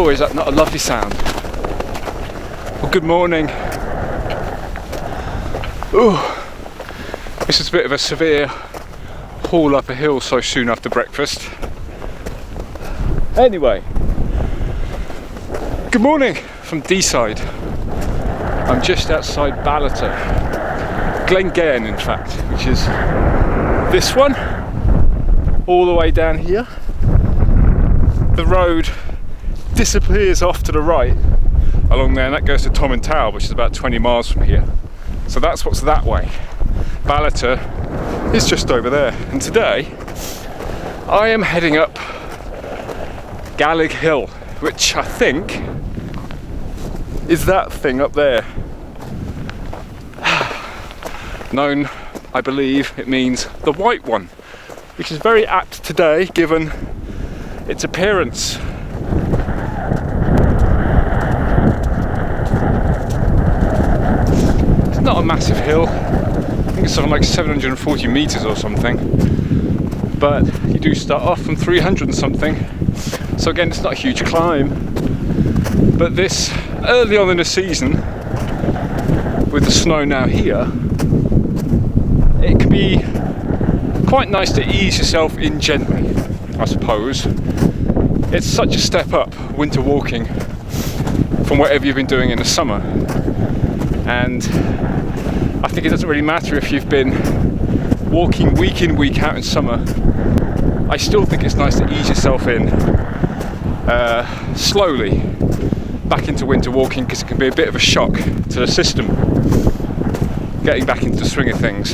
Or is that not a lovely sound? Well, good morning. Ooh, this is a bit of a severe haul up a hill so soon after breakfast. Anyway, good morning from D-side. I'm just outside Balleter, Glengairn in fact, which is this one, all the way down here. The road disappears off to the right along there, and that goes to Tomintoul, which is about 20 miles from here. So that's what's that way. Balleter is just over there, and today I am heading up Geallaig Hill, which I think is that thing up there. Known, I believe, it means the white one, which is very apt today given its appearance. It's not a massive hill. I think it's something like 740 meters or something, but you do start off from 300 and something, so again it's not a huge climb. But this, early on in the season, with the snow now here, it can be quite nice to ease yourself in gently, I suppose. It's such a step up, winter walking, from whatever you've been doing in the summer. And I think it doesn't really matter if you've been walking week in, week out in summer. I still think it's nice to ease yourself in slowly back into winter walking, because it can be a bit of a shock to the system, getting back into the swing of things.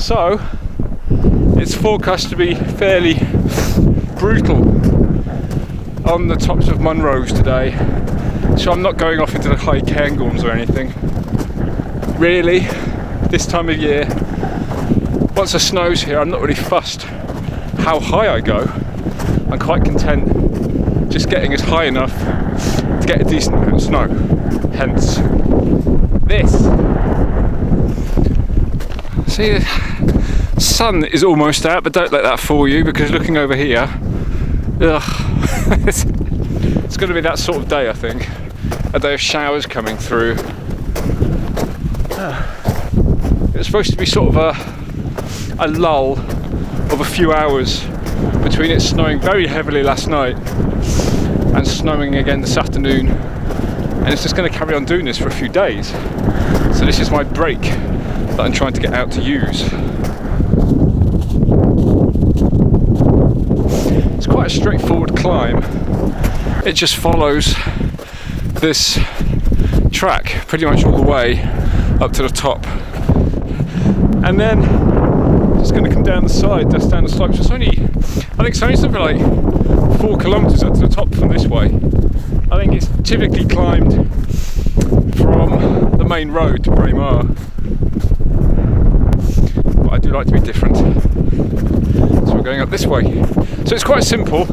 So it's forecast to be fairly brutal on the tops of Munros today, so I'm not going off into the high Cairngorms or anything. Really, this time of year, once the snow's here, I'm not really fussed how high I go. I'm quite content just getting as high enough to get a decent amount of snow. Hence this. See, the sun is almost out, but don't let that fool you, because looking over here, it's going to be that sort of day, I think. A day of showers coming through. It's supposed to be sort of a lull of a few hours between it snowing very heavily last night and snowing again this afternoon, and it's just going to carry on doing this for a few days. So this is my break that I'm trying to get out to use. It's quite a straightforward climb. It just follows this track pretty much all the way up to the top, and then it's going to come down the side, just down the slope. So it's only, I think it's only something like 4 kilometres up to the top from this way. I think it's typically climbed from the main road to Braemar, but I do like to be different, so we're going up this way. So it's quite simple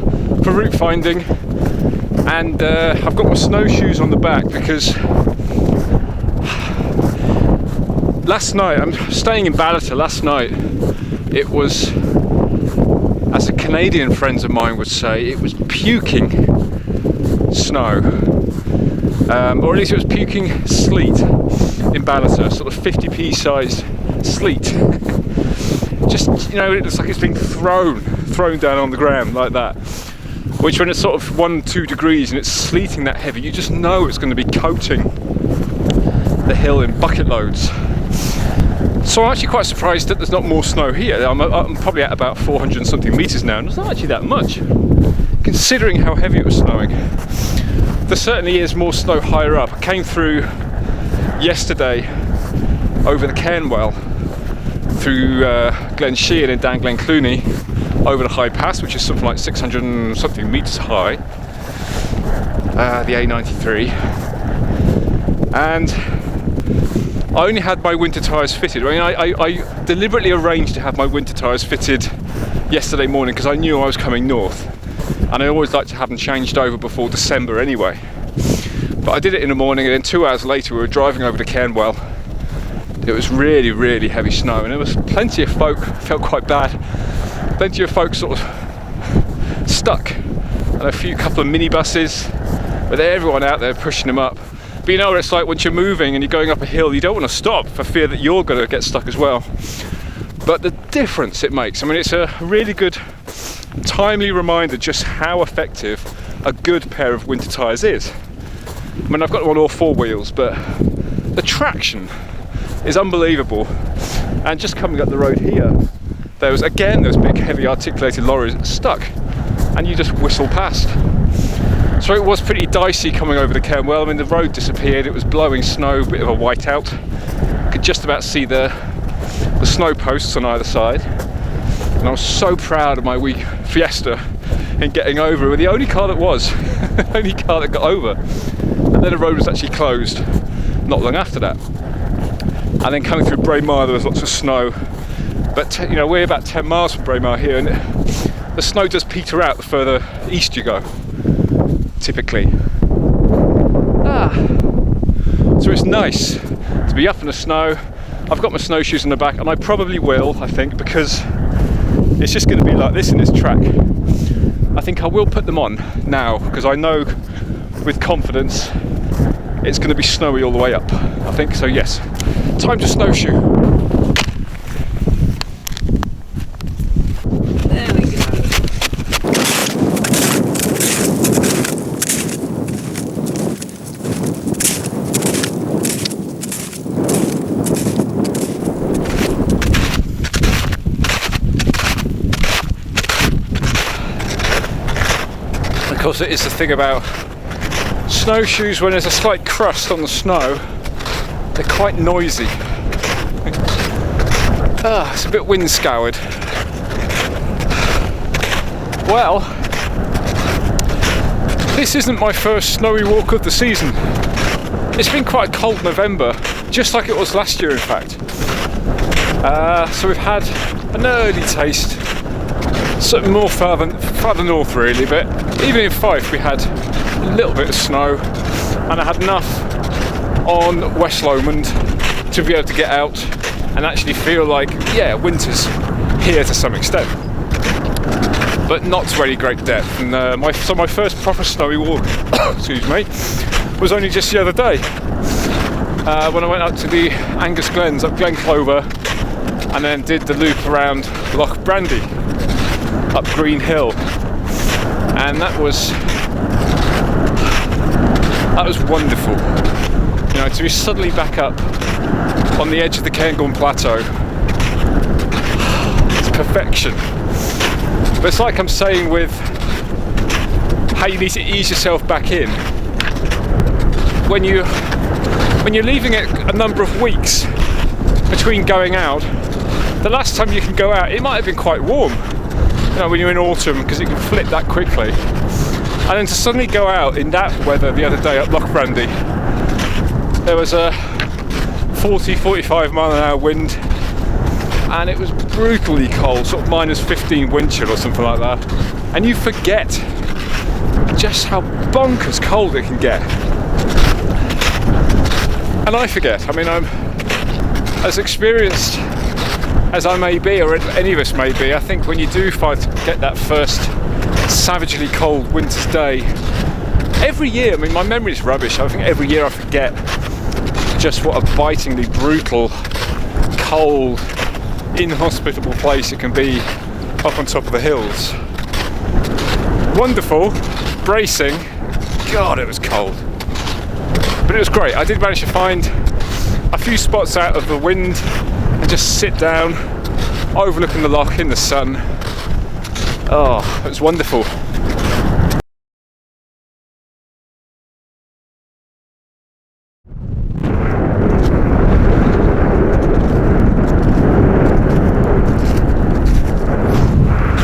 for route finding, and I've got my snowshoes on the back because last night, I'm staying in Balleter. Last night it was, as the Canadian friends of mine would say, it was puking snow, or at least it was puking sleet in Balleter, sort of 50p sized sleet. Just, you know, it looks like it's being thrown down on the ground like that, which when it's sort of 1-2 degrees and it's sleeting that heavy, you just know it's going to be coating the hill in bucket loads. So I'm actually quite surprised that there's not more snow here. I'm probably at about 400 and something meters now, and it's not actually that much, considering how heavy it was snowing. There certainly is more snow higher up. I came through yesterday over the Cairnwell, through Glen Sheehan and down Glen Cluny, over the high pass, which is something like 600 and something meters high, the A93, and I only had my winter tyres fitted. I mean, I deliberately arranged to have my winter tyres fitted yesterday morning because I knew I was coming north, and I always like to have them changed over before December anyway. But I did it in the morning, and then 2 hours later we were driving over to Cairnwell. It was really, really heavy snow, and there was plenty of folk, felt quite bad, plenty of folk sort of stuck and a couple of minibuses, with everyone out there pushing them up. But you know what it's like once you're moving and you're going up a hill, you don't want to stop for fear that you're going to get stuck as well. But the difference it makes, I mean, it's a really good, timely reminder just how effective a good pair of winter tyres is. I mean, I've got them on all four wheels, but the traction is unbelievable. And just coming up the road here, there was big heavy articulated lorries stuck, and you just whistle past. So it was pretty dicey coming over the Cairngorms. I mean, the road disappeared, it was blowing snow, bit of a whiteout. Could just about see the snow posts on either side. And I was so proud of my wee Fiesta in getting over. We were the only car that was, the only car that got over. And then the road was actually closed not long after that. And then coming through Braemar, there was lots of snow. But you know, we're about 10 miles from Braemar here, and the snow does peter out the further east you go, typically. So it's nice to be up in the snow. I've got my snowshoes in the back, and I probably will, I think, because it's just going to be like this in this track. I think I will put them on now, because I know with confidence it's going to be snowy all the way up. I think so, yes. Time to snowshoe. There we go. Of course, it is the thing about snowshoes, when there's a slight crust on the snow, they're quite noisy. It's a bit wind scoured. Well, this isn't my first snowy walk of the season. It's been quite a cold November, just like it was last year in fact. So we've had an early taste, sort of more further north really, but even in Fife we had a little bit of snow, and I had enough on West Lomond to be able to get out and actually feel like, yeah, winter's here to some extent, but not to any great depth. And my first proper snowy walk, excuse me, was only just the other day when I went up to the Angus Glens up Glen Clover, and then did the loop around Loch Brandy up Green Hill, and that was wonderful. You know, to be suddenly back up on the edge of the Cairngorm Plateau, it's perfection. But it's like I'm saying with how you need to ease yourself back in. When you're leaving it a number of weeks between going out, the last time you can go out, it might have been quite warm. You know, when you're in autumn, because it can flip that quickly. And then to suddenly go out in that weather the other day at Loch Brandy, there was a 40-45 mile an hour wind, and it was brutally cold, sort of -15 wind chill or something like that. And you forget just how bonkers cold it can get. And I forget. I mean, I'm as experienced as I may be, or any of us may be. I think when you do get that first savagely cold winter's day, every year, I mean, my memory's rubbish. I think every year I forget just what a bitingly brutal, cold, inhospitable place it can be up on top of the hills. Wonderful, bracing. God, it was cold. But it was great. I did manage to find a few spots out of the wind and just sit down, overlooking the loch in the sun. Oh, it was wonderful.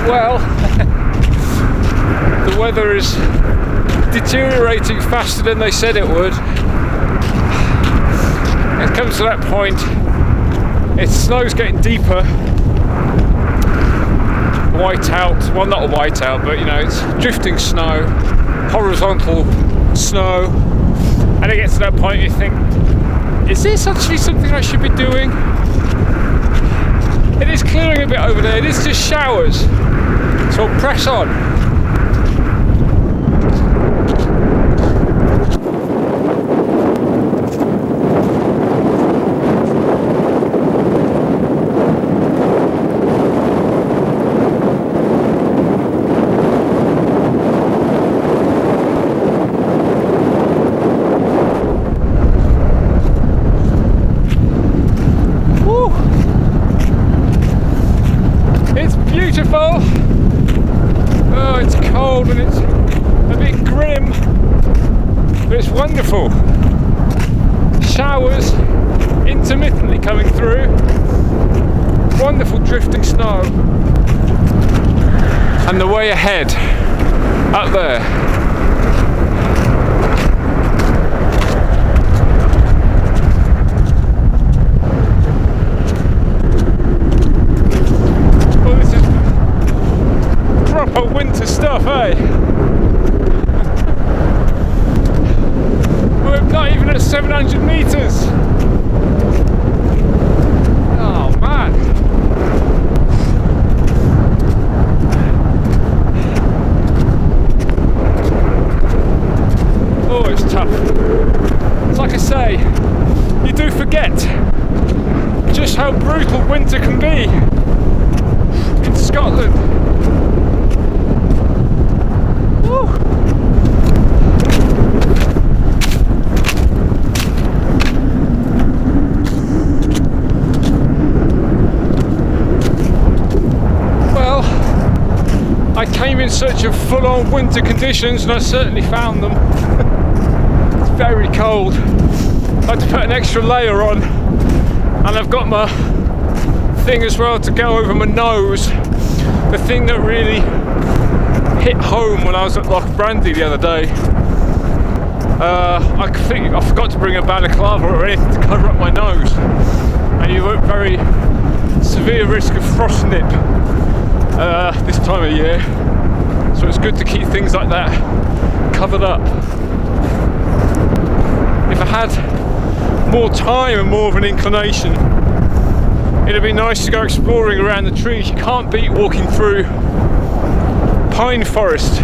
Well, the weather is deteriorating faster than they said it would. It comes to that point, snow's getting deeper. White out, well, not a white out, but you know, it's drifting snow, horizontal snow, and it gets to that point you think, is this actually something I should be doing? It is clearing a bit over there, it is just showers, so I'll press on. beautiful. Showers intermittently coming through. Wonderful drifting snow. And the way ahead, up there. Well, this is proper winter stuff, eh? We're not even at 700 meters. Oh man. Oh, it's tough. It's like I say, you do forget just how brutal winter can be in Scotland. Woo. Well, I came in search of full-on winter conditions and I certainly found them. It's very cold. I had to put an extra layer on, and I've got my thing as well to go over my nose. The thing that really hit home when I was at Loch Brandy the other day. I think I forgot to bring a balaclava or anything to cover up my nose, and you're at very severe risk of frostnip this time of year. So it's good to keep things like that covered up. If I had more time and more of an inclination, it'd be nice to go exploring around the trees. You can't beat walking through pine forest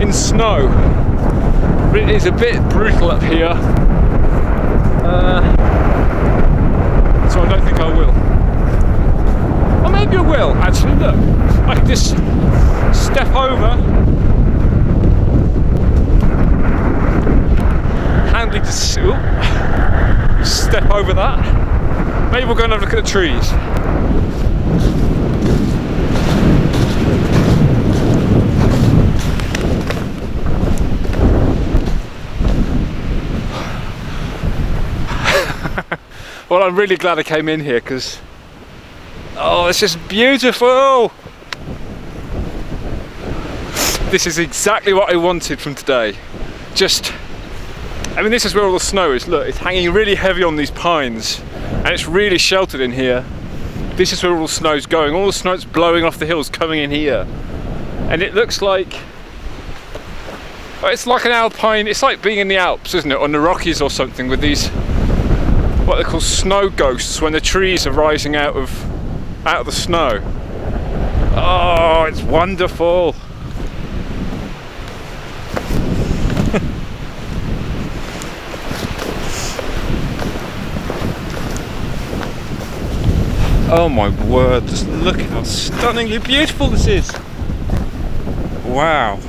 in snow, but it is a bit brutal up here, so I don't think I will. Or maybe I will, actually. Look, I can just step over, handily just step over that. Maybe we'll go and have a look at the trees. Well, I'm really glad I came in here because, oh, it's just beautiful. This is exactly what I wanted from today. I mean, this is where all the snow is. Look, it's hanging really heavy on these pines and it's really sheltered in here. This is where all the snow's going. All the snow's blowing off the hills, coming in here. And it looks like, it's like an alpine, it's like being in the Alps, isn't it? On the Rockies or something, with these, what they call snow ghosts, when the trees are rising out of the snow. Oh, it's wonderful. Oh my word, just look at how stunningly beautiful this is. Wow.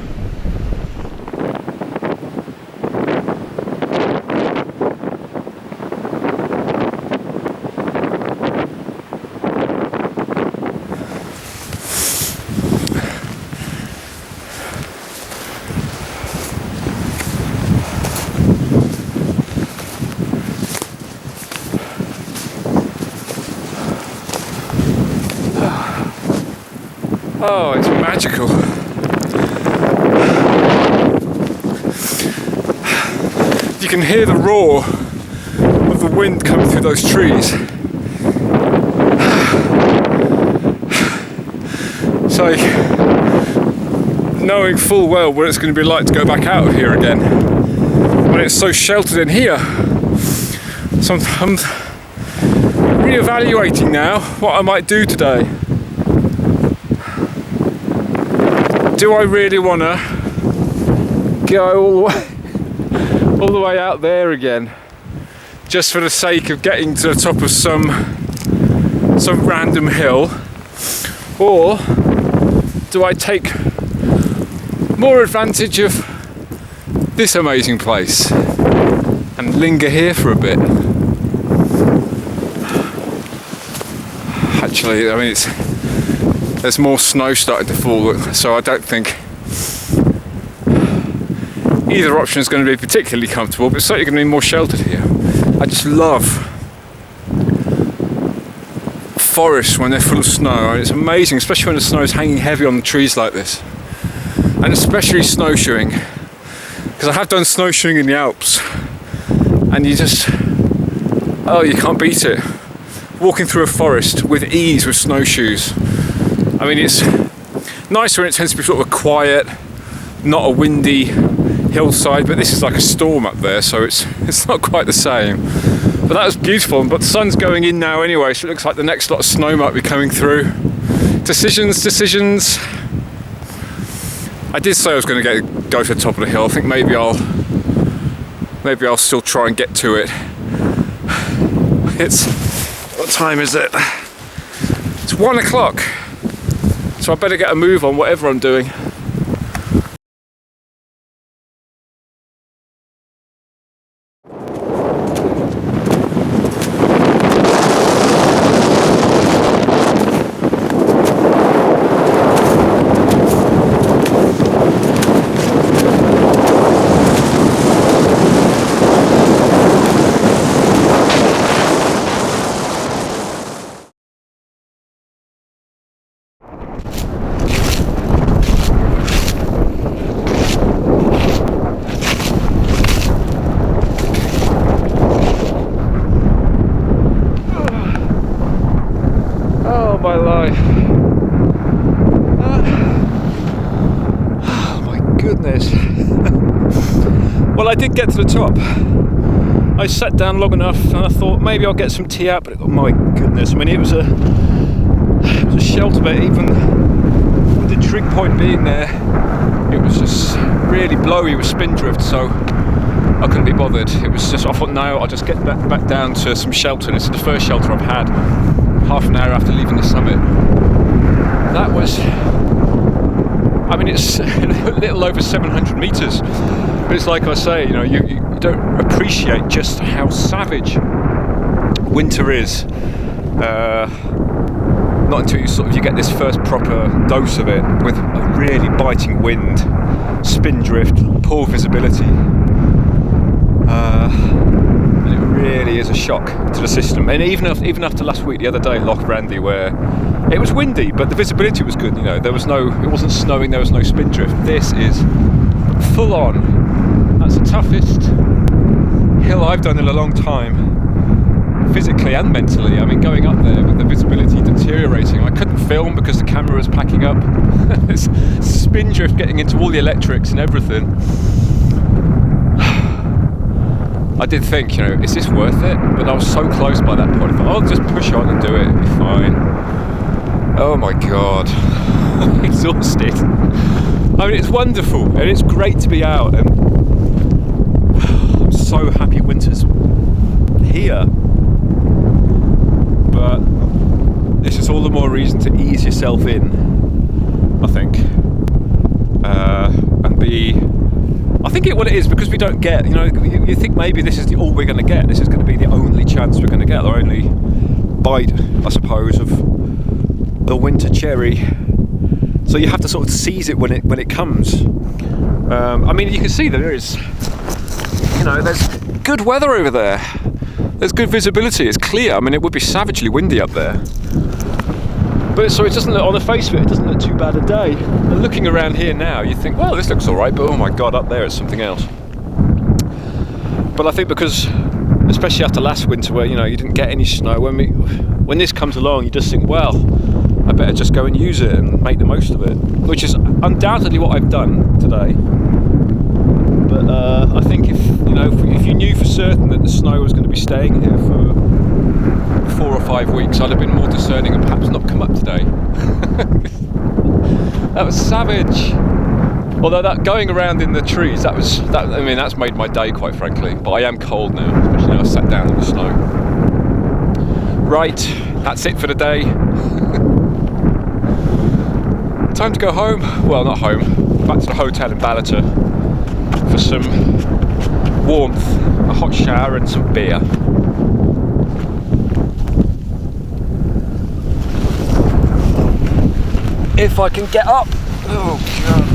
Oh, it's magical. You can hear the roar of the wind coming through those trees. It's like knowing full well what it's going to be like to go back out of here again when it's so sheltered in here. So I'm re-evaluating now what I might do today. Do I really want to go all the way out there again, just for the sake of getting to the top of some random hill, or do I take more advantage of this amazing place and linger here for a bit? Actually, I mean, there's more snow starting to fall, so I don't think either option is going to be particularly comfortable, but it's certainly going to be more sheltered here. I just love forests when they're full of snow. It's amazing, especially when the snow is hanging heavy on the trees like this, and especially snowshoeing, because I have done snowshoeing in the Alps, and you can't beat it. Walking through a forest with ease with snowshoes. I mean, it's nicer when it tends to be sort of a quiet, not a windy hillside, but this is like a storm up there, so it's not quite the same. But that was beautiful, but the sun's going in now anyway, so it looks like the next lot of snow might be coming through. Decisions. I did say I was going to go to the top of the hill. I think maybe I'll still try and get to it. What time is it? It's 1 o'clock, so I better get a move on whatever I'm doing. My life. Oh my goodness. Well, I did get to the top. I sat down long enough and I thought maybe I'll get some tea out, but oh my goodness, I mean, it was a shelter, but even with the trig point being there, it was just really blowy with spindrift, so I couldn't be bothered. It was just, I thought, no, I'll just get back down to some shelter. This is the first shelter I've had half an hour after leaving the summit. That was, I mean, it's a little over 700 meters, but it's like I say, you know, you don't appreciate just how savage winter is, not until you get this first proper dose of it, with a really biting wind, spindrift, poor visibility. And it really is a shock to the system. And even after last week, the other day, Loch Randy, where it was windy, but the visibility was good. You know, it wasn't snowing, there was no spindrift. This is full on. That's the toughest hill I've done in a long time, physically and mentally. I mean, going up there with the visibility deteriorating, I couldn't film because the camera was packing up. There's spindrift getting into all the electrics and everything. I did think, you know, is this worth it? But I was so close by that point. I thought, I'll just push on and do it, it'll be fine. Oh my God, I'm exhausted. I mean, it's wonderful and it's great to be out, and I'm so happy winter's here. But this is all the more reason to ease yourself in, I think, and be. I think what it is, because we don't get, you know, you think maybe this is all we're going to get. This is going to be the only chance we're going to get, the only bite, I suppose, of the winter cherry. So you have to sort of seize it when it comes. I mean, you can see that there is, you know, there's good weather over there. There's good visibility. It's clear. I mean, it would be savagely windy up there. But so it doesn't look, on the face of it, it doesn't look too bad a day. And looking around here now, you think, well, this looks all right, but oh my God, up there it's something else. But I think because, especially after last winter, where, you know, you didn't get any snow, when this comes along, you just think, well, I better just go and use it and make the most of it, which is undoubtedly what I've done today. But I think if you knew for certain that the snow was going to be staying here for 4 or 5 weeks, I'd have been more discerning and perhaps not come up today. That was savage. Although that going around in the trees, that's made my day, quite frankly. But I am cold now, especially now I sat down in the snow. Right, that's it for the day. Time to go home. Well, not home. Back to the hotel in Ballater for some warmth, a hot shower and some beer. If I can get up. Oh God.